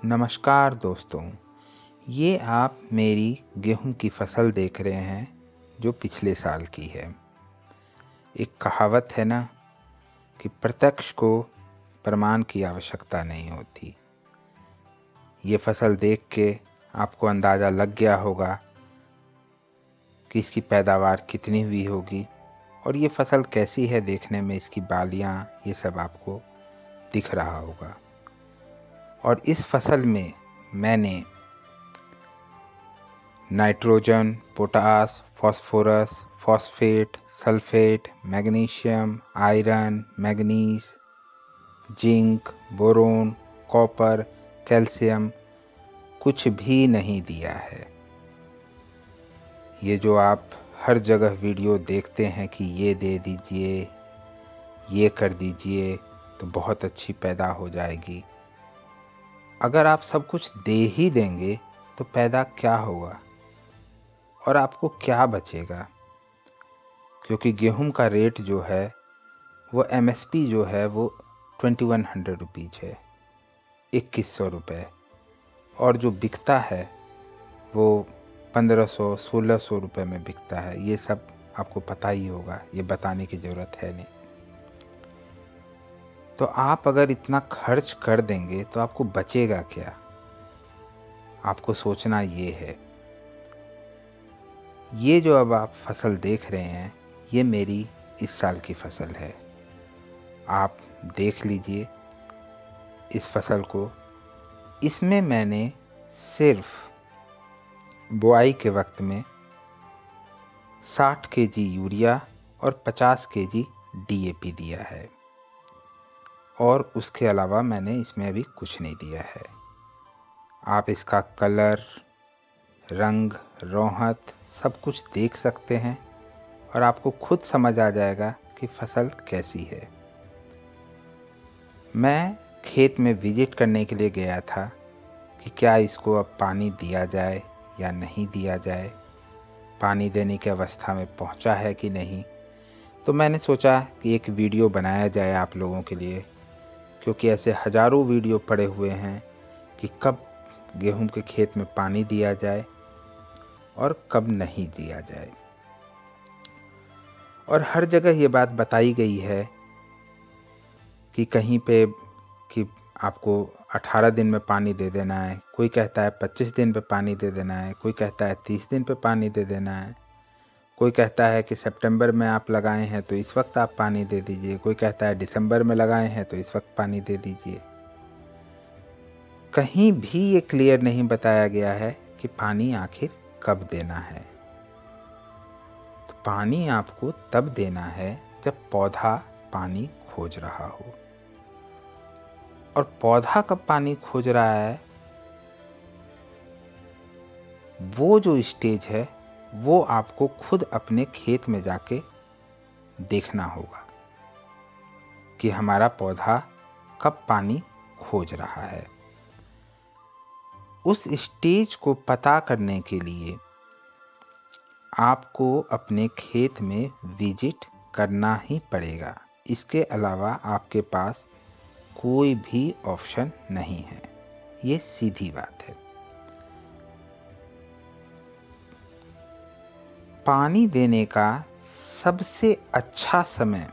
नमस्कार दोस्तों, ये आप मेरी गेहूं की फसल देख रहे हैं जो पिछले साल की है। एक कहावत है ना कि प्रत्यक्ष को प्रमाण की आवश्यकता नहीं होती। ये फसल देख के आपको अंदाज़ा लग गया होगा कि इसकी पैदावार कितनी हुई होगी और ये फसल कैसी है देखने में, इसकी बालियाँ ये सब आपको दिख रहा होगा। और इस फसल में मैंने nitrogen, potash, phosphorus, phosphate, sulphate, magnesium, iron, manganese, zinc, boron, copper, calcium कुछ भी नहीं दिया है। ये जो आप हर जगह वीडियो देखते हैं कि ये दे दीजिए, ये कर दीजिए तो बहुत अच्छी पैदा हो जाएगी। अगर आप सब कुछ दे ही देंगे तो पैदा क्या होगा और आपको क्या बचेगा? क्योंकि गेहूं का रेट जो है वो एमएसपी जो है वो 2100 रुपीज़ है, 2100 रुपये, और जो बिकता है वो 1500-1600 रुपये में बिकता है। ये सब आपको पता ही होगा, ये बताने की ज़रूरत है नहीं। तो आप अगर इतना खर्च कर देंगे तो आपको बचेगा क्या? आपको सोचना ये है। ये जो अब आप फसल देख रहे हैं ये मेरी इस साल की फसल है। आप देख लीजिए इस फसल को। इसमें मैंने सिर्फ बुआई के वक्त में 60 केजी यूरिया और 50 केजी डीएपी दिया है और उसके अलावा मैंने इसमें अभी कुछ नहीं दिया है। आप इसका कलर, रंग, रोहत सब कुछ देख सकते हैं और आपको खुद समझ आ जाएगा कि फसल कैसी है। मैं खेत में विजिट करने के लिए गया था कि क्या इसको अब पानी दिया जाए या नहीं दिया जाए, पानी देने की अवस्था में पहुंचा है कि नहीं। तो मैंने सोचा कि एक वीडियो बनाया जाए आप लोगों के लिए, क्योंकि ऐसे हज़ारों वीडियो पड़े हुए हैं कि कब गेहूं के खेत में पानी दिया जाए और कब नहीं दिया जाए। और हर जगह ये बात बताई गई है कि कहीं पे कि आपको 18 दिन में पानी दे देना है, कोई कहता है 25 दिन पे पानी दे देना है, कोई कहता है 30 दिन पे पानी दे देना है, कोई कहता है कि सितंबर में आप लगाए हैं तो इस वक्त आप पानी दे दीजिए, कोई कहता है दिसंबर में लगाए हैं तो इस वक्त पानी दे दीजिए। कहीं भी ये क्लियर नहीं बताया गया है कि पानी आखिर कब देना है। तो पानी आपको तब देना है जब पौधा पानी खोज रहा हो। और पौधा कब पानी खोज रहा है, वो जो स्टेज है वो आपको खुद अपने खेत में जाके देखना होगा कि हमारा पौधा कब पानी खोज रहा है। उस स्टेज को पता करने के लिए आपको अपने खेत में विजिट करना ही पड़ेगा। इसके अलावा आपके पास कोई भी ऑप्शन नहीं है। ये सीधी बात है। पानी देने का सबसे अच्छा समय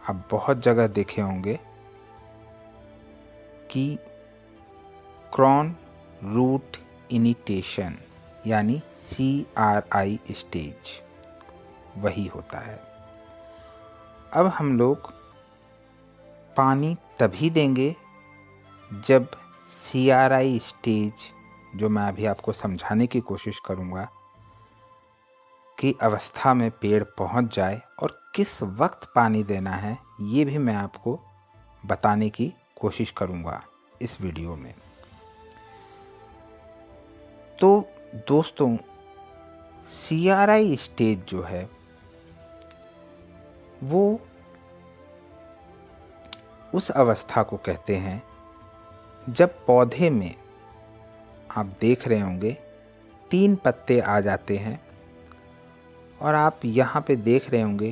आप बहुत जगह देखे होंगे कि क्रॉन रूट इनिटेशन यानी CRI स्टेज वही होता है। अब हम लोग पानी तभी देंगे जब CRI स्टेज, जो मैं अभी आपको समझाने की कोशिश करूँगा, की अवस्था में पेड़ पहुँच जाए। और किस वक्त पानी देना है ये भी मैं आपको बताने की कोशिश करूँगा इस वीडियो में। तो दोस्तों, CRI स्टेज जो है वो उस अवस्था को कहते हैं जब पौधे में आप देख रहे होंगे 3 पत्ते आ जाते हैं और आप यहाँ पे देख रहे होंगे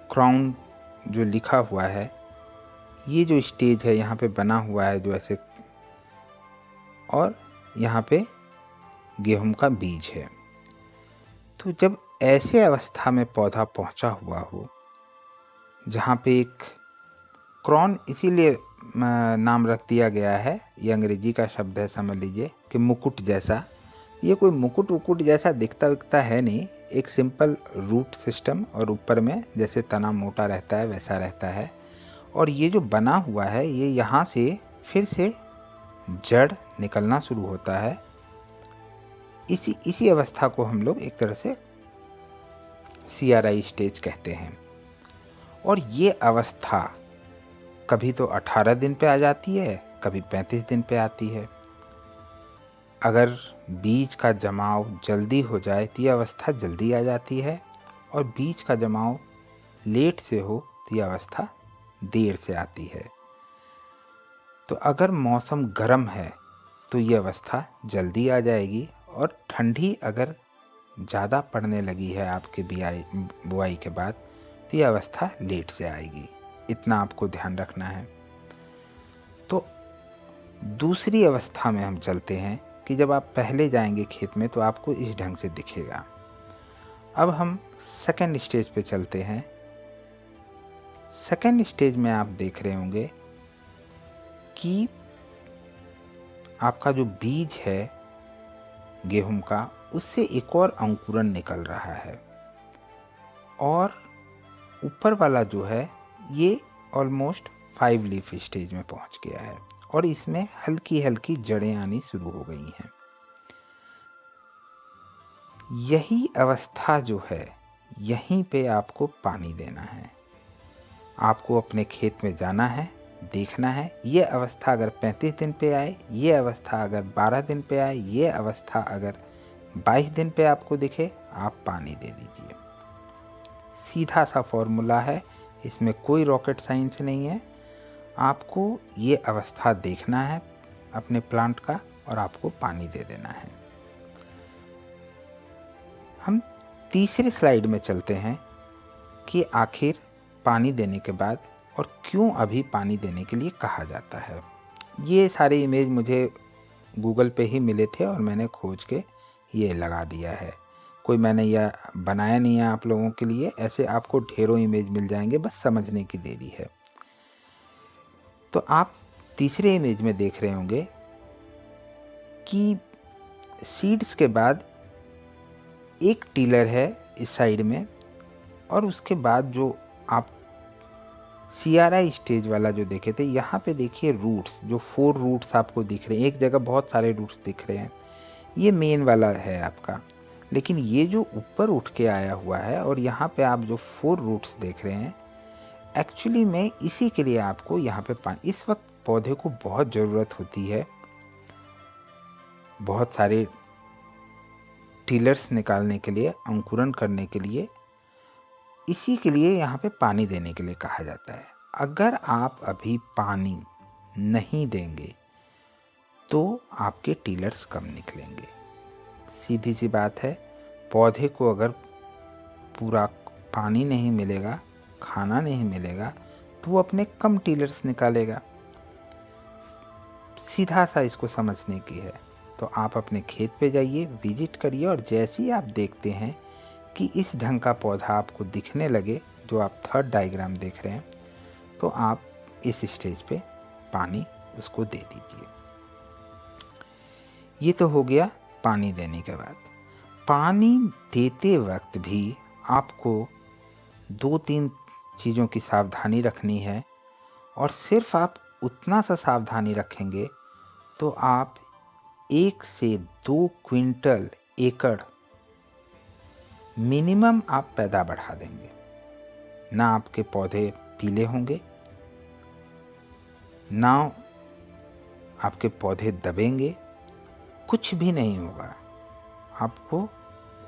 क्राउन जो लिखा हुआ है ये जो स्टेज है यहाँ पे बना हुआ है जो ऐसे, और यहाँ पे गेहूं का बीज है। तो जब ऐसे अवस्था में पौधा पहुँचा हुआ हो, जहाँ पे एक क्रॉन इसीलिए नाम रख दिया गया है, ये अंग्रेजी का शब्द है, समझ लीजिए कि मुकुट जैसा। ये कोई मुकुट वुकुट जैसा दिखता विकता है नहीं, एक सिंपल रूट सिस्टम, और ऊपर में जैसे तना मोटा रहता है वैसा रहता है। और ये जो बना हुआ है, ये यहाँ से फिर से जड़ निकलना शुरू होता है। इसी अवस्था को हम लोग एक तरह से CRI स्टेज कहते हैं। और ये अवस्था कभी तो 18 दिन पे आ जाती है, कभी 35 दिन पे आती है। अगर बीज का जमाव जल्दी हो जाए तो ये अवस्था जल्दी आ जाती है, और बीज का जमाव लेट से हो तो ये अवस्था देर से आती है। तो अगर मौसम गर्म है तो ये अवस्था जल्दी आ जाएगी, और ठंडी अगर ज़्यादा पड़ने लगी है आपके बुआई के बाद तो ये अवस्था लेट से आएगी। इतना आपको ध्यान रखना है। तो दूसरी अवस्था में हम चलते हैं कि जब आप पहले जाएंगे खेत में तो आपको इस ढंग से दिखेगा। अब हम सेकंड स्टेज पे चलते हैं। सेकंड स्टेज में आप देख रहे होंगे कि आपका जो बीज है गेहूं का, उससे एक और अंकुरन निकल रहा है, और ऊपर वाला जो है ये ऑलमोस्ट 5 लीफ स्टेज में पहुंच गया है, और इसमें हल्की हल्की जड़ें आनी शुरू हो गई हैं। यही अवस्था जो है, यहीं पे आपको पानी देना है। आपको अपने खेत में जाना है, देखना है। ये अवस्था अगर 35 दिन पे आए, ये अवस्था अगर 12 दिन पे आए, ये अवस्था अगर 22 दिन पे आपको दिखे, आप पानी दे दीजिए। सीधा सा फॉर्मूला है, इसमें कोई रॉकेट साइंस नहीं है। आपको ये अवस्था देखना है अपने प्लांट का, और आपको पानी दे देना है। हम तीसरी स्लाइड में चलते हैं कि आखिर पानी देने के बाद और क्यों अभी पानी देने के लिए कहा जाता है। ये सारे इमेज मुझे गूगल पे ही मिले थे और मैंने खोज के ये लगा दिया है। कोई मैंने यह बनाया नहीं है आप लोगों के लिए, ऐसे आपको ढेरों इमेज मिल जाएंगे, बस समझने की देरी है। तो आप तीसरे इमेज में देख रहे होंगे कि सीड्स के बाद एक टीलर है इस साइड में, और उसके बाद जो आप CRI स्टेज वाला जो देखे थे, यहाँ पे देखिए रूट्स, जो 4 रूट्स आपको दिख रहे हैं। एक जगह बहुत सारे रूट्स दिख रहे हैं, ये मेन वाला है आपका। लेकिन ये जो ऊपर उठ के आया हुआ है, और यहाँ पे आप जो 4 रूट्स देख रहे हैं, एक्चुअली में इसी के लिए आपको यहाँ पे पानी, इस वक्त पौधे को बहुत ज़रूरत होती है बहुत सारे टीलर्स निकालने के लिए, अंकुरन करने के लिए। इसी के लिए यहाँ पे पानी देने के लिए कहा जाता है। अगर आप अभी पानी नहीं देंगे तो आपके टीलर्स कम निकलेंगे। सीधी सी बात है, पौधे को अगर पूरा पानी नहीं मिलेगा, खाना नहीं मिलेगा, तो वो अपने कम टीलर्स निकालेगा। सीधा सा इसको समझने की है। तो आप अपने खेत पे जाइए, विजिट करिए, और जैसे ही आप देखते हैं कि इस ढंग का पौधा आपको दिखने लगे, जो आप थर्ड डायग्राम देख रहे हैं, तो आप इस स्टेज पे पानी उसको दे दीजिए। ये तो हो गया पानी देने के बाद। पानी देते वक्त भी आपको 2-3 चीज़ों की सावधानी रखनी है, और सिर्फ आप उतना सा सावधानी रखेंगे तो आप 1 से 2 क्विंटल एकड़ मिनिमम आप पैदा बढ़ा देंगे। ना आपके पौधे पीले होंगे, ना आपके पौधे दबेंगे, कुछ भी नहीं होगा। आपको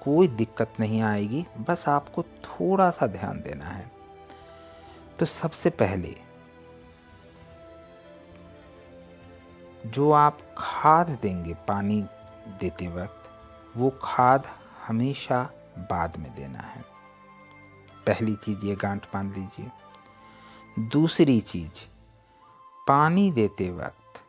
कोई दिक्कत नहीं आएगी, बस आपको थोड़ा सा ध्यान देना है। तो सबसे पहले जो आप खाद देंगे पानी देते वक्त, वो खाद हमेशा बाद में देना है। पहली चीज़ ये गांठ बांध लीजिए। दूसरी चीज़, पानी देते वक्त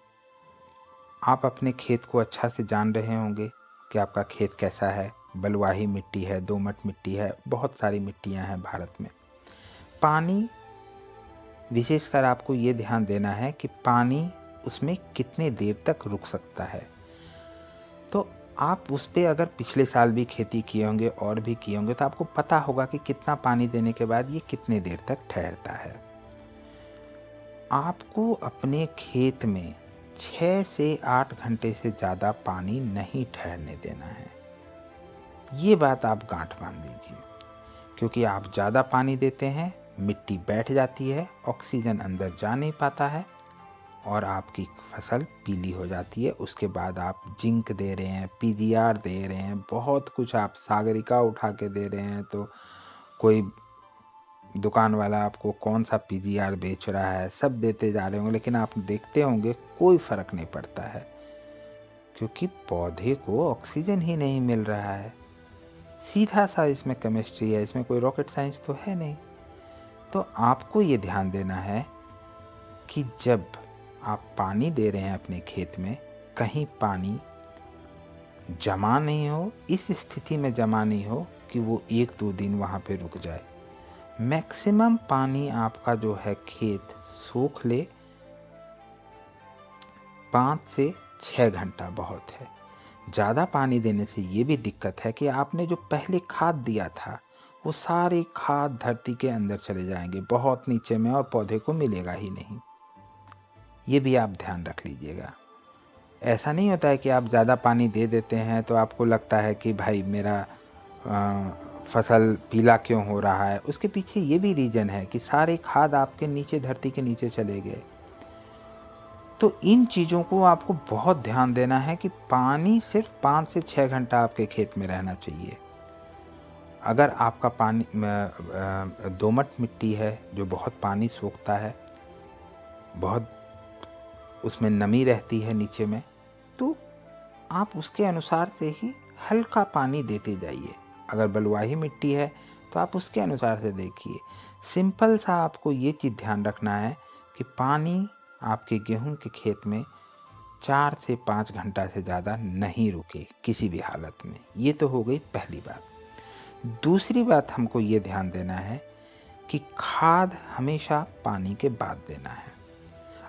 आप अपने खेत को अच्छा से जान रहे होंगे कि आपका खेत कैसा है। बलुआही मिट्टी है, दोमट मिट्टी है, बहुत सारी मिट्टियां हैं भारत में। पानी विशेषकर आपको ये ध्यान देना है कि पानी उसमें कितने देर तक रुक सकता है। तो आप उस पे अगर पिछले साल भी खेती किए होंगे और भी किए होंगे तो आपको पता होगा कि कितना पानी देने के बाद ये कितने देर तक ठहरता है। आपको अपने खेत में 6 से 8 घंटे से ज़्यादा पानी नहीं ठहरने देना है। ये बात आप गांठ बांध लीजिए, क्योंकि आप ज़्यादा पानी देते हैं, मिट्टी बैठ जाती है, ऑक्सीजन अंदर जा नहीं पाता है और आपकी फसल पीली हो जाती है। उसके बाद आप जिंक दे रहे हैं, पीजीआर दे रहे हैं, बहुत कुछ आप सागरिका उठा के दे रहे हैं। तो कोई दुकान वाला आपको कौन सा पीजीआर बेच रहा है, सब देते जा रहे होंगे, लेकिन आप देखते होंगे कोई फ़र्क नहीं पड़ता है, क्योंकि पौधे को ऑक्सीजन ही नहीं मिल रहा है। सीधा सा इसमें केमिस्ट्री है, इसमें कोई रॉकेट साइंस तो है नहीं। तो आपको ये ध्यान देना है कि जब आप पानी दे रहे हैं अपने खेत में, कहीं पानी जमा नहीं हो, इस स्थिति में जमा नहीं हो कि वो 1-2 दिन वहाँ पे रुक जाए। मैक्सिमम पानी आपका जो है खेत सोख ले 5 से 6 घंटा बहुत है। ज़्यादा पानी देने से ये भी दिक्कत है कि आपने जो पहले खाद दिया था वो सारे खाद धरती के अंदर चले जाएंगे, बहुत नीचे में, और पौधे को मिलेगा ही नहीं। ये भी आप ध्यान रख लीजिएगा। ऐसा नहीं होता है कि आप ज़्यादा पानी दे देते हैं तो आपको लगता है कि भाई मेरा फसल पीला क्यों हो रहा है। उसके पीछे ये भी रीज़न है कि सारे खाद आपके नीचे, धरती के नीचे चले गए। तो इन चीज़ों को आपको बहुत ध्यान देना है कि पानी सिर्फ 5 से 6 घंटा आपके खेत में रहना चाहिए। अगर आपका पानी दोमट मिट्टी है जो बहुत पानी सोखता है, बहुत उसमें नमी रहती है नीचे में, तो आप उसके अनुसार से ही हल्का पानी देते जाइए। अगर बलुआही मिट्टी है तो आप उसके अनुसार से देखिए। सिंपल सा आपको ये चीज़ ध्यान रखना है कि पानी आपके गेहूं के खेत में 4 से 5 घंटा से ज़्यादा नहीं रुके किसी भी हालत में। ये तो हो गई पहली बात। दूसरी बात हमको ये ध्यान देना है कि खाद हमेशा पानी के बाद देना है।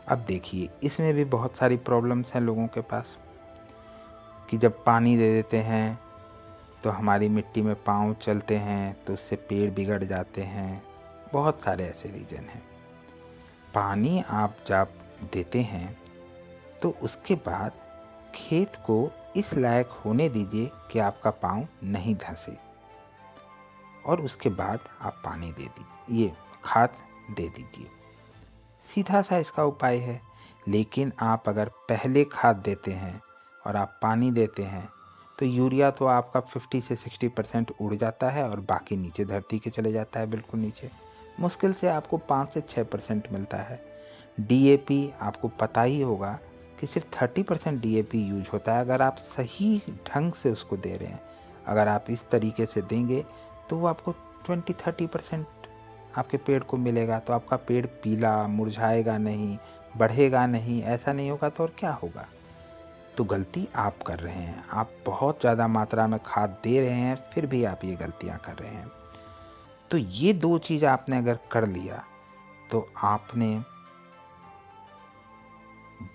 अब देखिए, इसमें भी बहुत सारी प्रॉब्लम्स हैं लोगों के पास कि जब पानी दे देते हैं तो हमारी मिट्टी में पाँव चलते हैं तो उससे पेड़ बिगड़ जाते हैं। बहुत सारे ऐसे रीज़न हैं। पानी आप जब देते हैं तो उसके बाद खेत को इस लायक होने दीजिए कि आपका पाँव नहीं धंसे, और उसके बाद आप पानी दे दीजिए, ये खाद दे दीजिए। सीधा सा इसका उपाय है। लेकिन आप अगर पहले खाद देते हैं और आप पानी देते हैं तो यूरिया तो आपका 50 से 60% उड़ जाता है और बाकी नीचे धरती के चले जाता है, बिल्कुल नीचे। मुश्किल से आपको 5 से 6% मिलता है। डीएपी आपको पता ही होगा कि सिर्फ 30% डीएपी यूज होता है अगर आप सही ढंग से उसको दे रहे हैं। अगर आप इस तरीके से देंगे तो वो आपको 20-30% आपके पेड़ को मिलेगा। तो आपका पेड़ पीला मुरझाएगा नहीं, बढ़ेगा नहीं। ऐसा नहीं होगा तो और क्या होगा। तो गलती आप कर रहे हैं। आप बहुत ज़्यादा मात्रा में खाद दे रहे हैं, फिर भी आप ये गलतियां कर रहे हैं। तो ये 2 चीज़ आपने अगर कर लिया तो आपने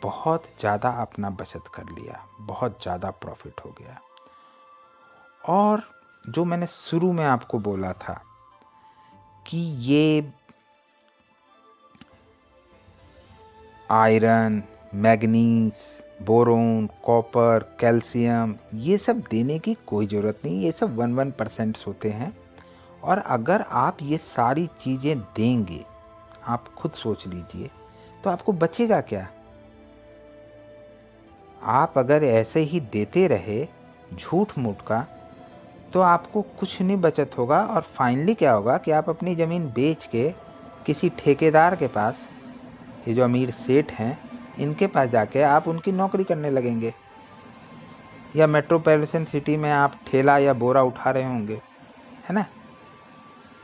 बहुत ज़्यादा अपना बचत कर लिया, बहुत ज़्यादा प्रॉफिट हो गया। और जो मैंने शुरू में आपको बोला था कि ये iron, manganese, boron, copper, calcium, ये सब देने की कोई ज़रूरत नहीं। ये सब 1% होते हैं। और अगर आप ये सारी चीज़ें देंगे, आप खुद सोच लीजिए, तो आपको बचेगा क्या। आप अगर ऐसे ही देते रहे झूठ मूठ का, तो आपको कुछ नहीं बचत होगा। और फाइनली क्या होगा कि आप अपनी ज़मीन बेच के किसी ठेकेदार के पास, ये जो अमीर सेठ हैं, इनके पास जाके आप उनकी नौकरी करने लगेंगे, या मेट्रोपॉलिटन सिटी में आप ठेला या बोरा उठा रहे होंगे, है ना।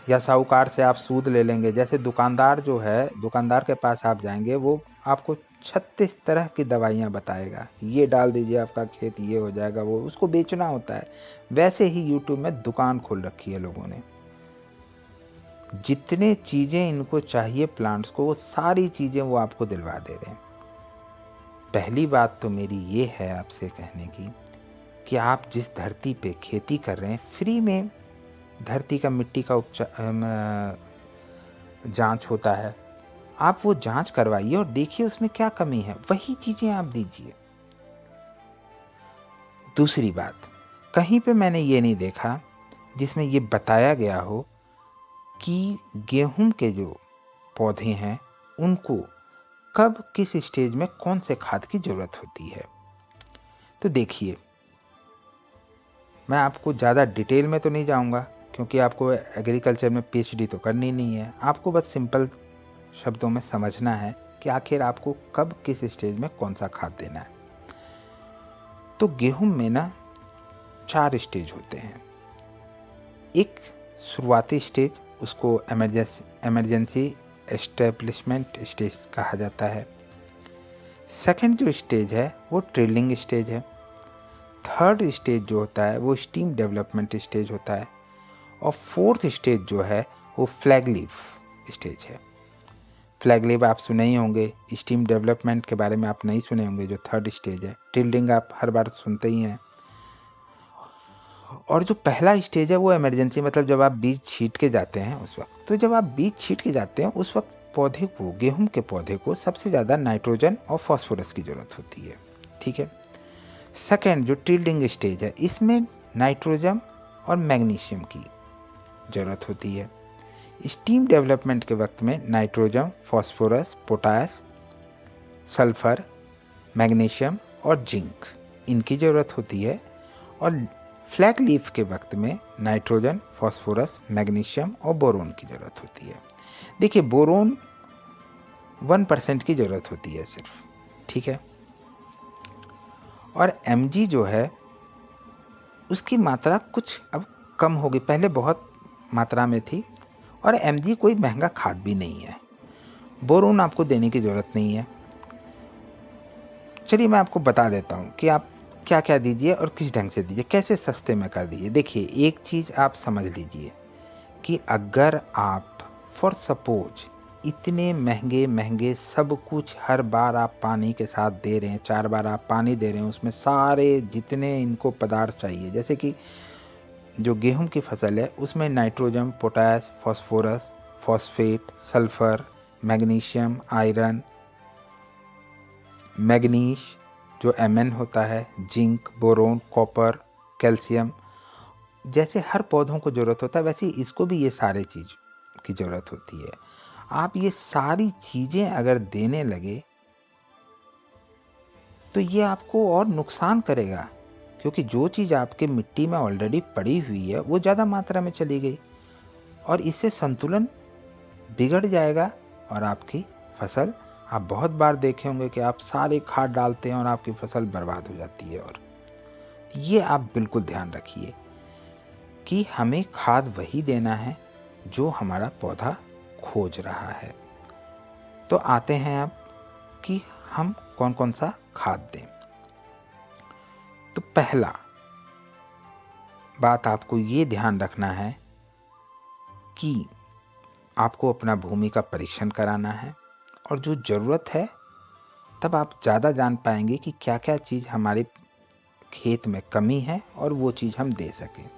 या साहूकार से आप सूद ले लेंगे। जैसे दुकानदार जो है, दुकानदार के पास आप जाएंगे, वो आपको 36 तरह की दवाइयाँ बताएगा, ये डाल दीजिए आपका खेत ये हो जाएगा, वो उसको बेचना होता है। वैसे ही यूट्यूब में दुकान खोल रखी है लोगों ने। जितने चीज़ें इनको चाहिए प्लांट्स को, वो सारी चीज़ें वो आपको दिलवा दे रहे हैं। पहली बात तो मेरी ये है आपसे कहने की कि आप जिस धरती पे खेती कर रहे हैं, फ्री में धरती का मिट्टी का जांच होता है, आप वो जांच करवाइए और देखिए उसमें क्या कमी है, वही चीज़ें आप दीजिए। दूसरी बात, कहीं पे मैंने ये नहीं देखा जिसमें ये बताया गया हो कि गेहूं के जो पौधे हैं उनको कब किस स्टेज में कौन से खाद की ज़रूरत होती है। तो देखिए, मैं आपको ज़्यादा डिटेल में तो नहीं जाऊंगा क्योंकि आपको एग्रीकल्चर में पीएचडी तो करनी नहीं है। आपको बस सिंपल शब्दों में समझना है कि आखिर आपको कब किस स्टेज में कौन सा खाद देना है। तो गेहूं में ना 4 स्टेज होते हैं। एक शुरुआती स्टेज, उसको इमरजेंसी एस्टेब्लिशमेंट स्टेज कहा जाता है। सेकंड जो स्टेज है वो ट्रेलिंग स्टेज है। थर्ड स्टेज जो होता है वो स्टीम डेवलपमेंट स्टेज होता है। और फोर्थ स्टेज जो है वो फ्लैग लीफ स्टेज है। फ्लैग लीफ आप सुने ही होंगे, स्टीम डेवलपमेंट के बारे में आप नहीं सुने होंगे जो थर्ड स्टेज है। टिल्डिंग आप हर बार सुनते ही हैं। और जो पहला स्टेज है वो इमरजेंसी, मतलब जब आप बीज छींट के जाते हैं उस वक्त। तो जब आप बीज छींट के जाते हैं उस वक्त पौधे को, गेहूं के पौधे को सबसे ज़्यादा नाइट्रोजन और फास्फोरस की ज़रूरत होती है, ठीक है। सेकेंड जो टिल्डिंग स्टेज है, इसमें नाइट्रोजन और मैग्नीशियम की ज़रूरत होती है। स्टीम डेवलपमेंट के वक्त में nitrogen, phosphorus, potash, sulphur, magnesium और जिंक, इनकी ज़रूरत होती है। और फ्लैग लीफ के वक्त में नाइट्रोजन, फास्फोरस, मैग्नीशियम और बोरोन की ज़रूरत होती है। देखिए, बोरोन 1% की ज़रूरत होती है सिर्फ, ठीक है। और Mg जो है उसकी मात्रा कुछ अब कम होगी, पहले बहुत मात्रा में थी। और Mg कोई महंगा खाद भी नहीं है। बोरोन आपको देने की ज़रूरत नहीं है। चलिए मैं आपको बता देता हूँ कि आप क्या क्या दीजिए और किस ढंग से दीजिए, कैसे सस्ते में कर दीजिए। देखिए, एक चीज़ आप समझ लीजिए कि अगर आप फॉर सपोज इतने महंगे महंगे सब कुछ हर बार आप पानी के साथ दे रहे हैं, 4 बार आप पानी दे रहे हैं, उसमें सारे जितने इनको पदार्थ चाहिए, जैसे कि जो गेहूं की फसल है उसमें nitrogen, potash, phosphorus, phosphate, sulphur, magnesium, iron, manganese जो Mn होता है, जिंक, बोरोन, कॉपर, कैल्शियम, जैसे हर पौधों को ज़रूरत होता है वैसे इसको भी ये सारे चीज़ की ज़रूरत होती है। आप ये सारी चीज़ें अगर देने लगे तो ये आपको और नुकसान करेगा, क्योंकि जो चीज़ आपके मिट्टी में ऑलरेडी पड़ी हुई है वो ज़्यादा मात्रा में चली गई और इससे संतुलन बिगड़ जाएगा। और आपकी फसल, आप बहुत बार देखे होंगे कि आप सारे खाद डालते हैं और आपकी फसल बर्बाद हो जाती है। और ये आप बिल्कुल ध्यान रखिए कि हमें खाद वही देना है जो हमारा पौधा खोज रहा है। तो आते हैं अब कि हम कौन कौन सा खाद दें। तो पहला बात आपको ये ध्यान रखना है कि आपको अपना भूमि का परीक्षण कराना है और जो ज़रूरत है तब आप ज़्यादा जान पाएंगे कि क्या क्या चीज़ हमारे खेत में कमी है और वो चीज़ हम दे सकें।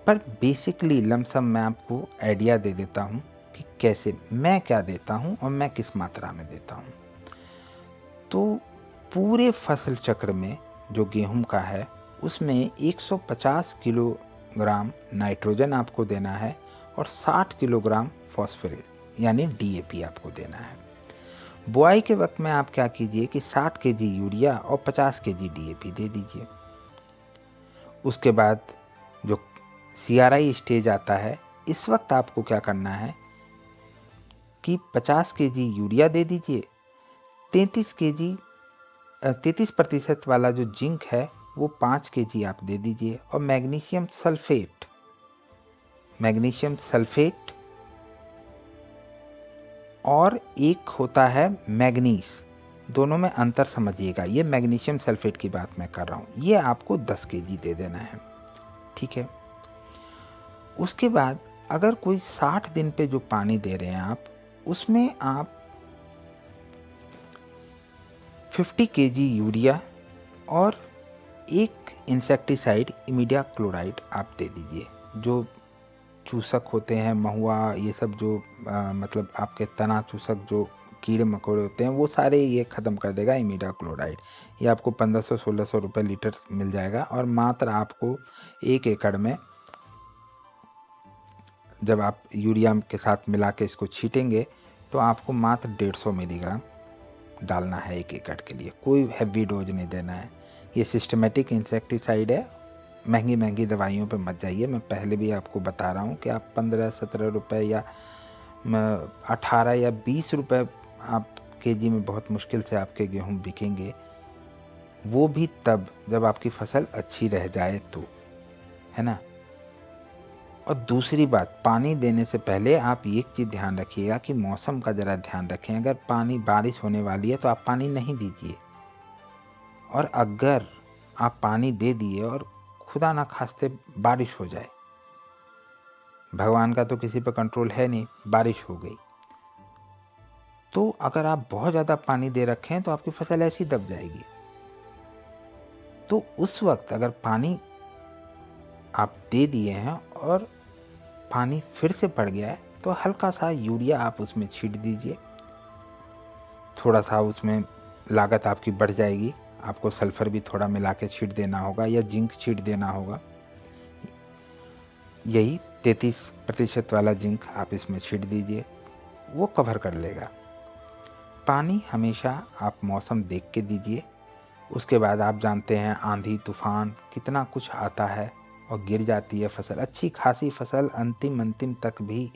पर बेसिकली लमसम मैं आपको आइडिया दे देता हूँ कि कैसे मैं क्या देता हूँ और मैं किस मात्रा में देता हूँ। तो पूरे फसल चक्र में जो गेहूं का है उसमें 150 किलोग्राम नाइट्रोजन आपको देना है और 60 किलोग्राम फॉस्फोरस यानी DAP आपको देना है। बुआई के वक्त में आप क्या कीजिए कि 60 केजी यूरिया और 50 केजी DAP दे दीजिए। उसके बाद जो CRI स्टेज आता है, इस वक्त आपको क्या करना है कि 50 केजी यूरिया दे दीजिए, 33% वाला जो जिंक है वो 5 केजी आप दे दीजिए और मैग्नीशियम मैग्नीशियम सल्फेट और एक होता है मैग्नीज। दोनों में अंतर समझिएगा। ये मैग्नीशियम सल्फेट की बात मैं कर रहा हूँ। ये आपको 10 केजी दे देना है, ठीक है। उसके बाद अगर कोई 60 दिन पे जो पानी दे रहे हैं आप, उसमें आप 50 केजी यूरिया और एक इंसेक्टिसाइड इमीडिया क्लोराइड आप दे दीजिए। जो चूसक होते हैं, महुआ, ये सब जो मतलब आपके तना चूसक जो कीड़े मकोड़े होते हैं, वो सारे ये ख़त्म कर देगा इमीडा क्लोराइड। ये आपको 1500-1600 रुपये लीटर मिल जाएगा। और मात्र आपको 1 एकड़ में जब आप यूरिया के साथ मिला के इसको छीटेंगे तो आपको मात्र 150 मिलीग्राम डालना है 1 एकड़ के लिए। कोई हैवी डोज नहीं देना है। ये सिस्टमेटिक इंसेक्टिसाइड है। महंगी महंगी दवाइयों पे मत जाइए। मैं पहले भी आपको बता रहा हूँ कि आप 15-17 रुपये या 18 या 20 रुपये आप केजी में बहुत मुश्किल से आपके गेहूँ बिकेंगे। वो भी तब जब आपकी फसल अच्छी रह जाए तो, है ना। और दूसरी बात, पानी देने से पहले आप एक चीज़ ध्यान रखिएगा कि मौसम का ज़रा ध्यान रखें। अगर बारिश होने वाली है तो आप पानी नहीं दीजिए। और अगर आप पानी दे दिए और खुदा ना खास्ते बारिश हो जाए, भगवान का तो किसी पर कंट्रोल है नहीं, बारिश हो गई, तो अगर आप बहुत ज़्यादा पानी दे रखे हैं तो आपकी फसल ऐसी दब जाएगी। तो उस वक्त अगर पानी आप दे दिए हैं और पानी फिर से पड़ गया है तो हल्का सा यूरिया आप उसमें छीट दीजिए। थोड़ा सा उसमें लागत आपकी बढ़ जाएगी। आपको सल्फर भी थोड़ा मिला के छीट देना होगा या जिंक छीट देना होगा। यही 33% वाला जिंक आप इसमें छीट दीजिए, वो कवर कर लेगा। पानी हमेशा आप मौसम देख के दीजिए। उसके बाद आप जानते हैं आंधी तूफान कितना कुछ आता है और गिर जाती है फसल। अच्छी खासी फसल अंतिम तक भी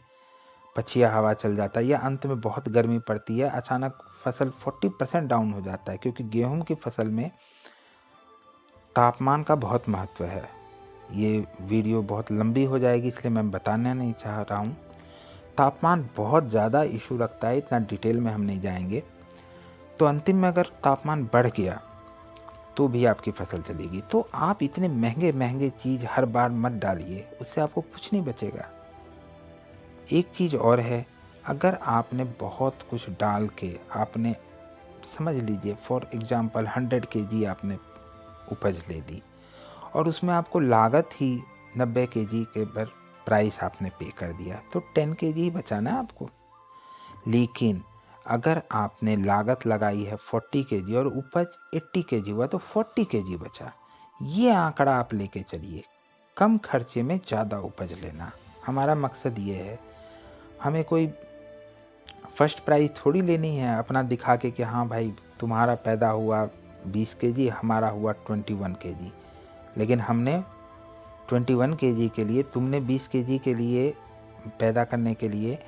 पछिया हवा चल जाता है या अंत में बहुत गर्मी पड़ती है, अचानक फसल 40% डाउन हो जाता है। क्योंकि गेहूं की फसल में तापमान का बहुत महत्व है। ये वीडियो बहुत लंबी हो जाएगी इसलिए मैं बताना नहीं चाह रहा हूँ। तापमान बहुत ज़्यादा इशू रखता है, इतना डिटेल में हम नहीं जाएंगे। तो अंतिम में अगर तापमान बढ़ गया तो भी आपकी फसल चलेगी। तो आप इतने महंगे महंगे चीज़ हर बार मत डालिए, उससे आपको कुछ नहीं बचेगा। एक चीज़ और है, अगर आपने बहुत कुछ डाल के आपने समझ लीजिए फॉर एग्जांपल 100 केजी आपने उपज ले ली और उसमें आपको लागत ही 90 केजी के पर प्राइस आपने पे कर दिया, तो 10 केजी ही बचाना है आपको। लेकिन अगर आपने लागत लगाई है 40 केजी और उपज 80 केजी हुआ तो 40 केजी बचा। ये आंकड़ा आप लेके चलिए। कम खर्चे में ज़्यादा उपज लेना हमारा मकसद ये है। हमें कोई फर्स्ट प्राइज़ थोड़ी लेनी है अपना दिखा के कि हाँ भाई तुम्हारा पैदा हुआ 20 केजी, हमारा हुआ 21 केजी। लेकिन हमने 21 केजी के लिए, तुमने 20 केजी के लिए पैदा करने के लिए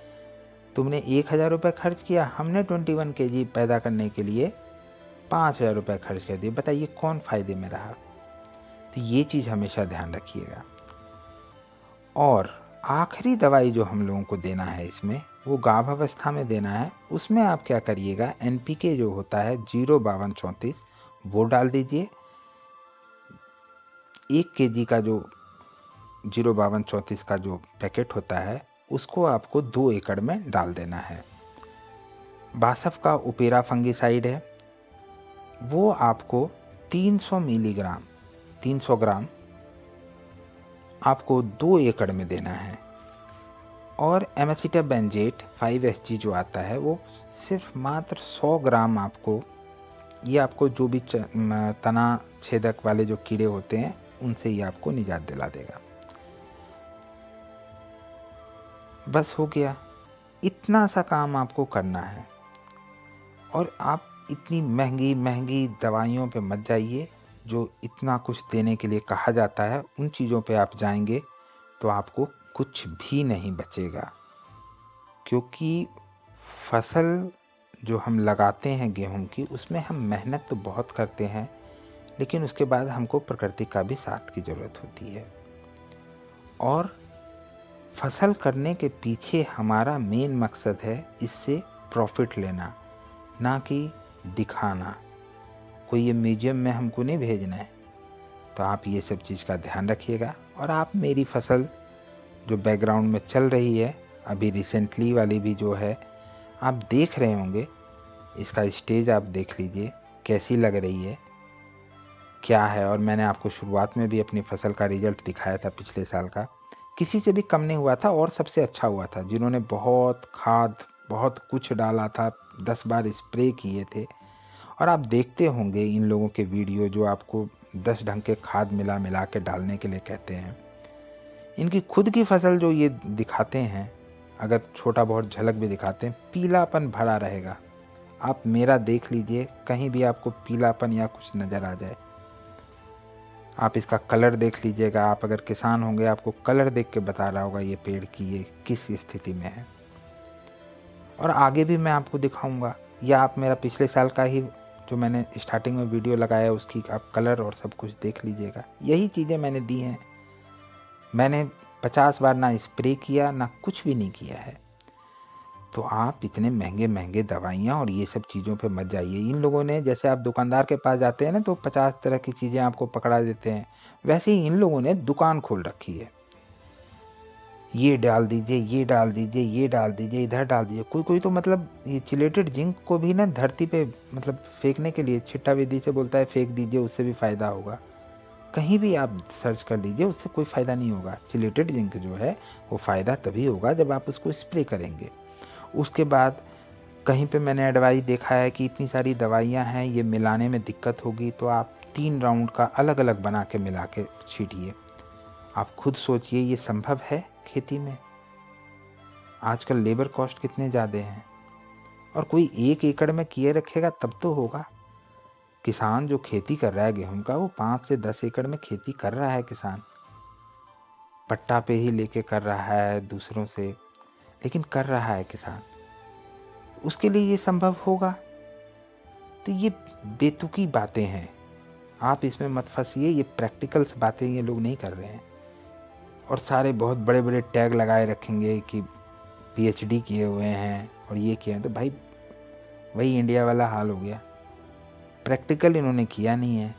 तुमने 1000 रुपये खर्च किया, हमने 21 केजी पैदा करने के लिए 5000 रुपये खर्च कर दिए। बताइए कौन फ़ायदे में रहा। तो ये चीज़ हमेशा ध्यान रखिएगा। और आखिरी दवाई जो हम लोगों को देना है इसमें, वो गाभावस्था में देना है। उसमें आप क्या करिएगा, NPK जो होता है 05234 वो डाल दीजिए। 1 केजी का जो 05234 का जो पैकेट होता है उसको आपको 2 एकड़ में डाल देना है। बासफ का उपेरा फंगिसाइड है, वो आपको 300 मिलीग्राम 300 ग्राम आपको 2 एकड़ में देना है। और एमासिटाबेंजेट 5SG जो आता है वो सिर्फ मात्र 100 ग्राम आपको, ये आपको जो भी तना छेदक वाले जो कीड़े होते हैं उनसे ही आपको निजात दिला देगा। बस हो गया, इतना सा काम आपको करना है। और आप इतनी महंगी महंगी दवाइयों पे मत जाइए जो इतना कुछ देने के लिए कहा जाता है। उन चीज़ों पे आप जाएंगे तो आपको कुछ भी नहीं बचेगा। क्योंकि फसल जो हम लगाते हैं गेहूं की, उसमें हम मेहनत तो बहुत करते हैं, लेकिन उसके बाद हमको प्रकृति का भी साथ की ज़रूरत होती है। और फसल करने के पीछे हमारा मेन मकसद है इससे प्रॉफिट लेना, ना कि दिखाना। कोई ये म्यूजियम में हमको नहीं भेजना है। तो आप ये सब चीज़ का ध्यान रखिएगा। और आप मेरी फसल जो बैकग्राउंड में चल रही है, अभी रिसेंटली वाली भी जो है आप देख रहे होंगे, इसका स्टेज आप देख लीजिए कैसी लग रही है, क्या है। और मैंने आपको शुरुआत में भी अपनी फसल का रिजल्ट दिखाया था पिछले साल का, किसी से भी कम नहीं हुआ था और सबसे अच्छा हुआ था। जिन्होंने बहुत खाद, बहुत कुछ डाला था, 10 बार स्प्रे किए थे। और आप देखते होंगे इन लोगों के वीडियो जो आपको 10 ढंग के खाद मिला मिला के डालने के लिए कहते हैं। इनकी खुद की फसल जो ये दिखाते हैं, अगर छोटा बहुत झलक भी दिखाते हैं, पीलापन भरा रहेगा। आप मेरा देख लीजिए, कहीं भी आपको पीलापन या कुछ नज़र आ जाए। आप इसका कलर देख लीजिएगा। आप अगर किसान होंगे आपको कलर देख के बता रहा होगा ये पेड़ की ये किस स्थिति में है। और आगे भी मैं आपको दिखाऊंगा, या आप मेरा पिछले साल का ही जो मैंने स्टार्टिंग में वीडियो लगाया उसकी आप कलर और सब कुछ देख लीजिएगा। यही चीज़ें मैंने दी हैं। मैंने 50 बार ना स्प्रे किया, ना कुछ भी नहीं किया है। तो आप इतने महंगे महंगे दवाइयाँ और ये सब चीज़ों पे मत जाइए। इन लोगों ने, जैसे आप दुकानदार के पास जाते हैं ना तो 50 तरह की चीज़ें आपको पकड़ा देते हैं, वैसे ही इन लोगों ने दुकान खोल रखी है। ये डाल दीजिए, ये डाल दीजिए, ये डाल दीजिए, इधर डाल दीजिए। कोई कोई तो मतलब ये चिलेटेड जिंक को भी ना धरती पे मतलब फेंकने के लिए छिट्टा विधि से बोलता है फेंक दीजिए, उससे भी फ़ायदा होगा। कहीं भी आप सर्च कर लीजिए, उससे कोई फ़ायदा नहीं होगा। चिलेटेड जिंक जो है वो फ़ायदा तभी होगा जब आप उसको स्प्रे करेंगे। उसके बाद कहीं पे मैंने एडवाइस देखा है कि इतनी सारी दवाइयाँ हैं, ये मिलाने में दिक्कत होगी, तो आप 3 राउंड का अलग अलग बना के मिला के छीटिए। आप खुद सोचिए, ये संभव है खेती में? आजकल लेबर कॉस्ट कितने ज़्यादा हैं, और कोई 1 एकड़ में किए रखेगा तब तो होगा। किसान जो खेती कर रहा है गेहूं का, वो 5 से 10 एकड़ में खेती कर रहा है। किसान पट्टा पे ही लेके कर रहा है दूसरों से, लेकिन कर रहा है किसान। उसके लिए ये संभव होगा? तो ये बेतुकी बातें हैं, आप इसमें मत फंसिए। ये प्रैक्टिकल्स बातें ये लोग नहीं कर रहे हैं। और सारे बहुत बड़े बड़े टैग लगाए रखेंगे कि पीएचडी किए हुए हैं और ये किए हैं। तो भाई वही इंडिया वाला हाल हो गया, प्रैक्टिकल इन्होंने किया नहीं है।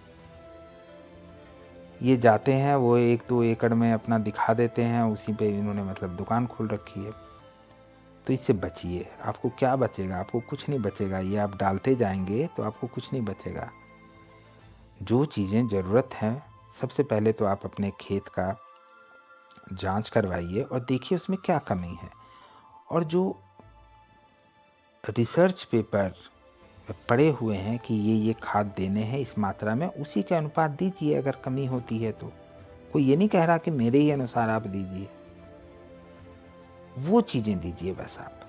ये जाते हैं, वो 1-2 एकड़ में अपना दिखा देते हैं, उसी पे इन्होंने मतलब दुकान खोल रखी है। तो इससे बचिए। आपको क्या बचेगा? आपको कुछ नहीं बचेगा। ये आप डालते जाएंगे तो आपको कुछ नहीं बचेगा। जो चीज़ें ज़रूरत हैं, सबसे पहले तो आप अपने खेत का जांच करवाइए और देखिए उसमें क्या कमी है। और जो रिसर्च पेपर पड़े हुए हैं कि ये खाद देने हैं इस मात्रा में, उसी के अनुपात दीजिए अगर कमी होती है तो। कोई ये नहीं कह रहा कि मेरे ही अनुसार आप दीजिए, वो चीज़ें दीजिए बस आप।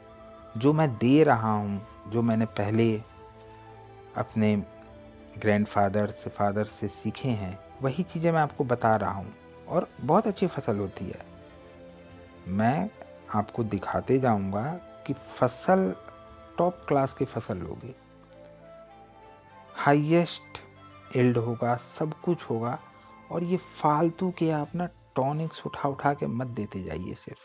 जो मैं दे रहा हूँ, जो मैंने पहले अपने फादर से सीखे हैं, वही चीज़ें मैं आपको बता रहा हूँ। और बहुत अच्छी फसल होती है। मैं आपको दिखाते जाऊँगा कि फसल टॉप क्लास की फसल होगी, हाईएस्ट यील्ड होगा, सब कुछ होगा। और ये फालतू के आप ना टॉनिक्स उठा उठा के मत देते जाइए। सिर्फ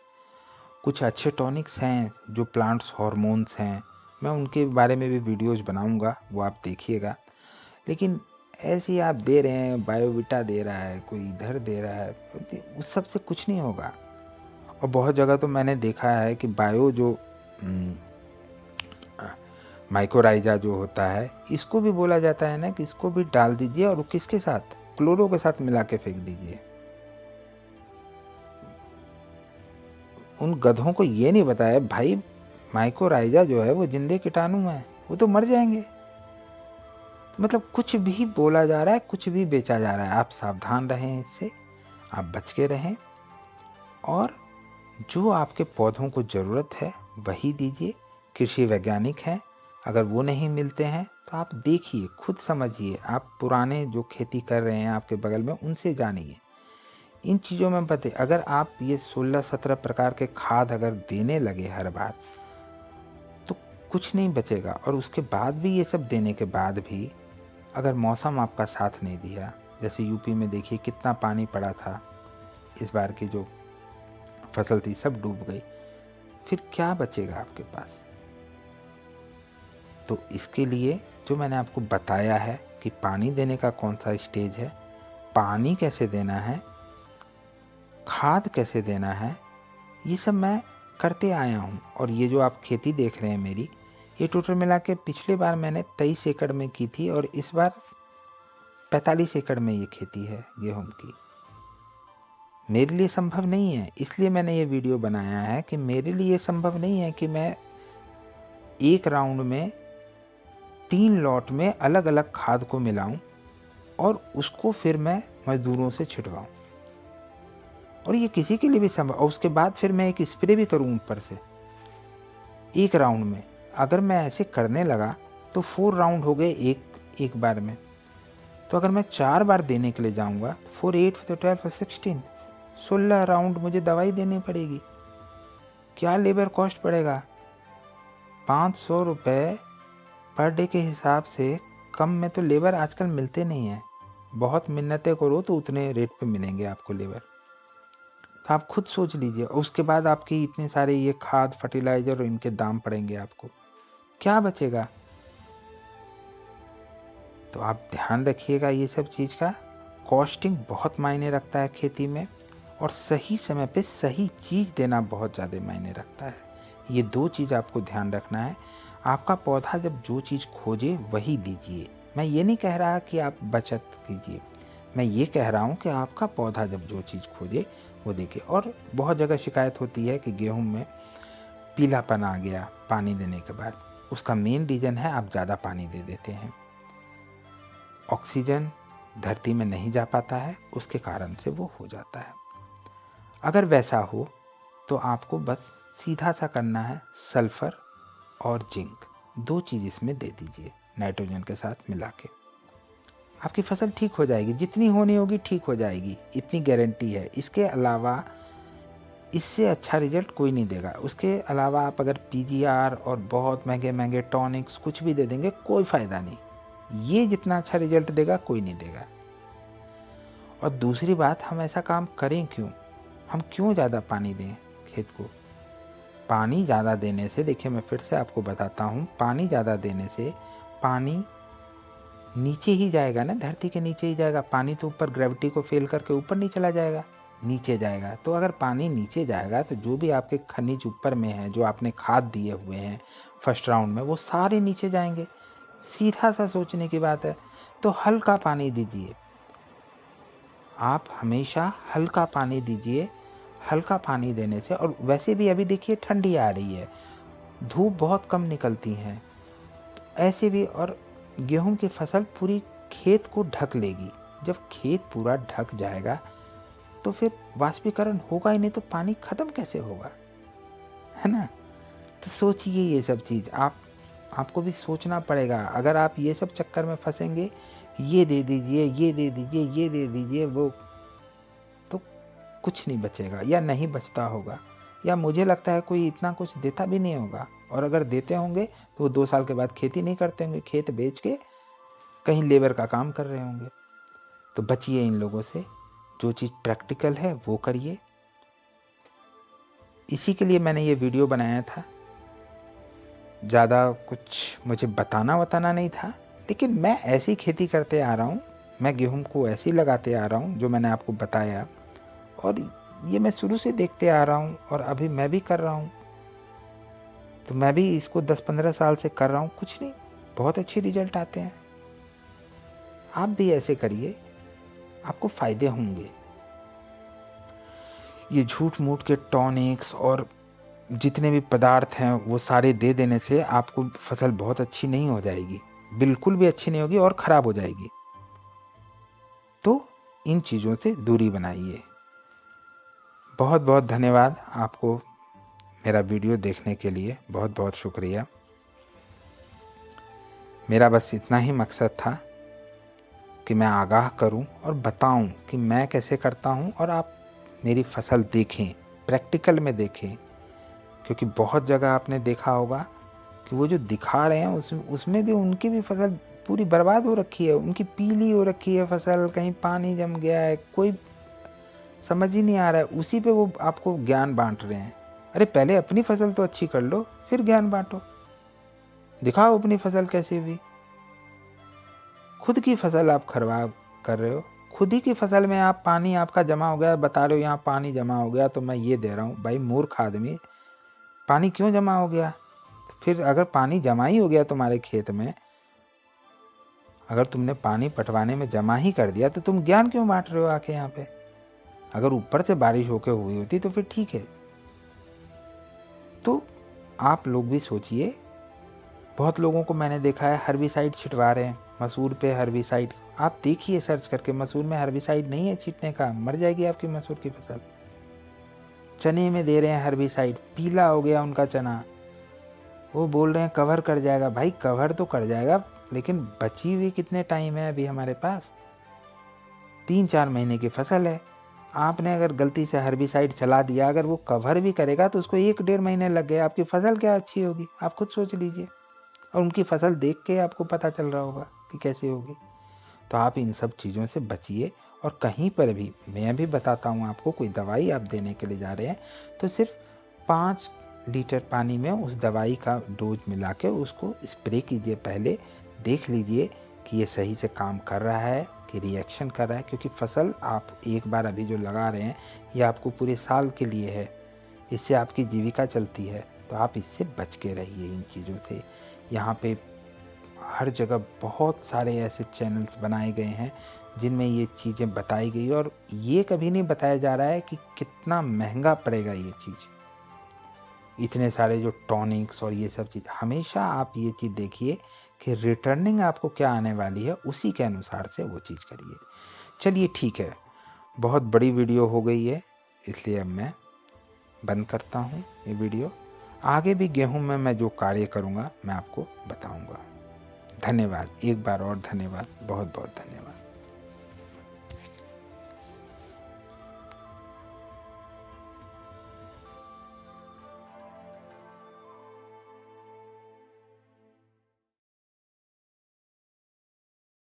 कुछ अच्छे टॉनिक्स हैं जो प्लांट्स हार्मोन्स हैं, मैं उनके बारे में भी वीडियोज़ बनाऊंगा, वो आप देखिएगा। लेकिन ऐसे ही आप दे रहे हैं, बायोविटा दे रहा है, कोई इधर दे रहा है, उस सब से कुछ नहीं होगा। और बहुत जगह तो मैंने देखा है कि बायो जो माइकोराइजा जो होता है, इसको भी बोला जाता है ना कि इसको भी डाल दीजिए, और किसके साथ? क्लोरो के साथ मिला के फेंक दीजिए। उन गधों को ये नहीं बताया भाई माइकोराइजा जो है वो जिंदे कीटाणु है, वो तो मर जाएंगे। मतलब कुछ भी बोला जा रहा है, कुछ भी बेचा जा रहा है। आप सावधान रहें इससे, आप बच के रहें। और जो आपके पौधों को ज़रूरत है वही दीजिए। कृषि वैज्ञानिक हैं, अगर वो नहीं मिलते हैं तो आप देखिए, खुद समझिए। आप पुराने जो खेती कर रहे हैं आपके बगल में, उनसे जानिए। इन चीज़ों में पते, अगर आप ये 16-17 प्रकार के खाद अगर देने लगे हर बार, तो कुछ नहीं बचेगा। और उसके बाद भी, ये सब देने के बाद भी, अगर मौसम आपका साथ नहीं दिया, जैसे यूपी में देखिए कितना पानी पड़ा था इस बार की जो फसल थी सब डूब गई, फिर क्या बचेगा आपके पास? तो इसके लिए जो मैंने आपको बताया है कि पानी देने का कौन सा स्टेज है, पानी कैसे देना है, खाद कैसे देना है, ये सब मैं करते आया हूँ। और ये जो आप खेती देख रहे हैं मेरी, ये टोटल मिला के पिछले बार मैंने 23 एकड़ में की थी और इस बार 45 एकड़ में ये खेती है गेहूं की। मेरे लिए संभव नहीं है, इसलिए मैंने ये वीडियो बनाया है कि मेरे लिए संभव नहीं है कि मैं एक राउंड में 3 लॉट में अलग अलग खाद को मिलाऊं और उसको फिर मैं मजदूरों से छिटवाऊं, और ये किसी के लिए भी संभव। और उसके बाद फिर मैं एक स्प्रे भी करूं ऊपर से एक राउंड में। अगर मैं ऐसे करने लगा तो 4 राउंड हो गए एक बार में। तो अगर मैं 4 बार देने के लिए जाऊंगा, 4, 8, 12, 16, 16 राउंड मुझे दवाई देनी पड़ेगी। क्या लेबर कॉस्ट पड़ेगा? 500 रुपये पर डे के हिसाब से कम में तो लेबर आजकल मिलते नहीं हैं। बहुत मिन्नतें करो तो उतने रेट पे मिलेंगे आपको लेबर। तो आप खुद सोच लीजिए। और उसके बाद आपके इतने सारे ये खाद, फर्टिलाइजर और इनके दाम पड़ेंगे आपको, क्या बचेगा? तो आप ध्यान रखिएगा ये सब चीज़ का। कॉस्टिंग बहुत मायने रखता है खेती में, और सही समय पे सही चीज़ देना बहुत ज़्यादा मायने रखता है। ये 2 चीज़ आपको ध्यान रखना है। आपका पौधा जब जो चीज़ खोजे वही दीजिए। मैं ये नहीं कह रहा कि आप बचत कीजिए, मैं ये कह रहा हूँ कि आपका पौधा जब जो चीज़ खोजे वो देखिए। और बहुत जगह शिकायत होती है कि गेहूं में पीलापन आ गया पानी देने के बाद। उसका मेन रीज़न है आप ज़्यादा पानी दे देते हैं। ऑक्सीजन धरती में नहीं जा पाता है, उसके कारण से वो हो जाता है। अगर वैसा हो तो आपको बस सीधा सा करना है, सल्फ़र और जिंक 2 चीज़ इसमें दे दीजिए नाइट्रोजन के साथ मिला के। आपकी फसल ठीक हो जाएगी, जितनी होनी होगी ठीक हो जाएगी, इतनी गारंटी है। इसके अलावा इससे अच्छा रिजल्ट कोई नहीं देगा। उसके अलावा आप अगर पीजीआर और बहुत महंगे महंगे टॉनिक्स कुछ भी दे देंगे, कोई फ़ायदा नहीं। ये जितना अच्छा रिजल्ट देगा कोई नहीं देगा। और दूसरी बात, हम ऐसा काम करें क्यों? हम क्यों ज़्यादा पानी दें खेत को? पानी ज़्यादा देने से, देखिए मैं फिर से आपको बताता हूँ, पानी ज़्यादा देने से पानी नीचे ही जाएगा ना, धरती के नीचे ही जाएगा। पानी तो ऊपर ग्रेविटी को फेल करके ऊपर नहीं चला जाएगा, नीचे जाएगा। तो अगर पानी नीचे जाएगा तो जो भी आपके खनिज ऊपर में है, जो आपने खाद दिए हुए हैं फर्स्ट राउंड में, वो सारे नीचे जाएंगे। सीधा सा सोचने की बात है। तो हल्का पानी दीजिए, आप हमेशा हल्का पानी दीजिए। हल्का पानी देने से, और वैसे भी अभी देखिए ठंडी आ रही है, धूप बहुत कम निकलती है, ऐसे भी। और गेहूं की फसल पूरी खेत को ढक लेगी। जब खेत पूरा ढक जाएगा तो फिर वाष्पीकरण होगा ही नहीं, तो पानी खत्म कैसे होगा, है ना? तो सोचिए ये सब चीज़ आपको भी सोचना पड़ेगा। अगर आप ये सब चक्कर में फंसेंगे, ये दे दीजिए, ये दे दीजिए, ये दे दीजिए, वो, तो कुछ नहीं बचेगा, या नहीं बचता होगा, या मुझे लगता है कोई इतना कुछ देता भी नहीं होगा। और अगर देते होंगे तो वो 2 साल के बाद खेती नहीं करते होंगे, खेत बेच के कहीं लेबर का काम कर रहे होंगे। तो बचिए इन लोगों से, जो चीज़ प्रैक्टिकल है वो करिए। इसी के लिए मैंने ये वीडियो बनाया था। ज़्यादा कुछ मुझे बताना नहीं था, लेकिन मैं ऐसी खेती करते आ रहा हूँ, मैं गेहूं को ऐसे ही लगाते आ रहा हूँ जो मैंने आपको बताया, और ये मैं शुरू से देखते आ रहा हूँ और अभी मैं भी कर रहा हूँ। तो मैं भी इसको 10-15 साल से कर रहा हूँ, कुछ नहीं, बहुत अच्छे रिजल्ट आते हैं। आप भी ऐसे करिए, आपको फ़ायदे होंगे। ये झूठ मूठ के टॉनिक्स और जितने भी पदार्थ हैं वो सारे दे देने से आपको फसल बहुत अच्छी नहीं हो जाएगी, बिल्कुल भी अच्छी नहीं होगी और ख़राब हो जाएगी। तो इन चीज़ों से दूरी बनाइए। बहुत बहुत धन्यवाद आपको मेरा वीडियो देखने के लिए, बहुत बहुत शुक्रिया। मेरा बस इतना ही मकसद था कि मैं आगाह करूं और बताऊं कि मैं कैसे करता हूं, और आप मेरी फसल देखें, प्रैक्टिकल में देखें। क्योंकि बहुत जगह आपने देखा होगा कि वो जो दिखा रहे हैं उसमें भी उनकी भी फसल पूरी बर्बाद हो रखी है, उनकी पीली हो रखी है फसल, कहीं पानी जम गया है, कोई समझ ही नहीं आ रहा है, उसी पे वो आपको ज्ञान बांट रहे हैं। अरे पहले अपनी फसल तो अच्छी कर लो, फिर ज्ञान बांटो। दिखाओ अपनी फसल कैसी हुई। खुद की फसल आप खराब कर रहे हो। खुद ही की फसल में आप पानी आपका जमा हो गया, बता रहे हो यहाँ पानी जमा हो गया तो मैं ये दे रहा हूँ। भाई मूर्ख आदमी, पानी क्यों जमा हो गया? फिर अगर पानी जमा ही हो गया तुम्हारे खेत में, अगर तुमने पानी पटवाने में जमा ही कर दिया तो तुम ज्ञान क्यों बांट रहे हो आके यहाँ पे? अगर ऊपर से बारिश होके हुई होती तो फिर ठीक है। तो आप लोग भी सोचिए। बहुत लोगों को मैंने देखा है हर्बिसाइड छिटवा रहे हैं, मसूर पे हर्बिसाइड। आप देखिए सर्च करके, मसूर में हर्बिसाइड नहीं है छीटने का, मर जाएगी आपकी मसूर की फसल। चने में दे रहे हैं हर्बिसाइड, पीला हो गया उनका चना, वो बोल रहे हैं कवर कर जाएगा। भाई कवर तो कर जाएगा, लेकिन बची हुई कितने टाइम है अभी हमारे पास? 3-4 महीने की फसल है। आपने अगर गलती से हर्बिसाइड चला दिया, अगर वो कवर भी करेगा तो उसको 1-1.5 महीने लग गए, आपकी फसल क्या अच्छी होगी? आप खुद सोच लीजिए। और उनकी फसल देख के आपको पता चल रहा होगा कि कैसे होगी। तो आप इन सब चीज़ों से बचिए। और कहीं पर भी, मैं भी बताता हूँ आपको, कोई दवाई आप देने के लिए जा रहे हैं तो सिर्फ 5 लीटर पानी में उस दवाई का डोज मिला के उसको स्प्रे कीजिए। पहले देख लीजिए कि ये सही से काम कर रहा है कि रिएक्शन कर रहा है, क्योंकि फसल आप एक बार अभी जो लगा रहे हैं ये आपको पूरे साल के लिए है, इससे आपकी जीविका चलती है। तो आप इससे बच के रहिए इन चीज़ों से। यहाँ पे हर जगह बहुत सारे ऐसे चैनल्स बनाए गए हैं जिनमें ये चीज़ें बताई गई, और ये कभी नहीं बताया जा रहा है कि कितना महंगा पड़ेगा ये चीज़। इतने सारे जो टॉनिक्स और ये सब चीज़, हमेशा आप ये चीज़ देखिए कि रिटर्निंग आपको क्या आने वाली है, उसी के अनुसार से वो चीज़ करिए। चलिए ठीक है, बहुत बड़ी वीडियो हो गई है, इसलिए अब मैं बंद करता हूँ ये वीडियो। आगे भी गेहूं में मैं जो कार्य करूँगा मैं आपको बताऊँगा। धन्यवाद, एक बार और धन्यवाद, बहुत बहुत धन्यवाद।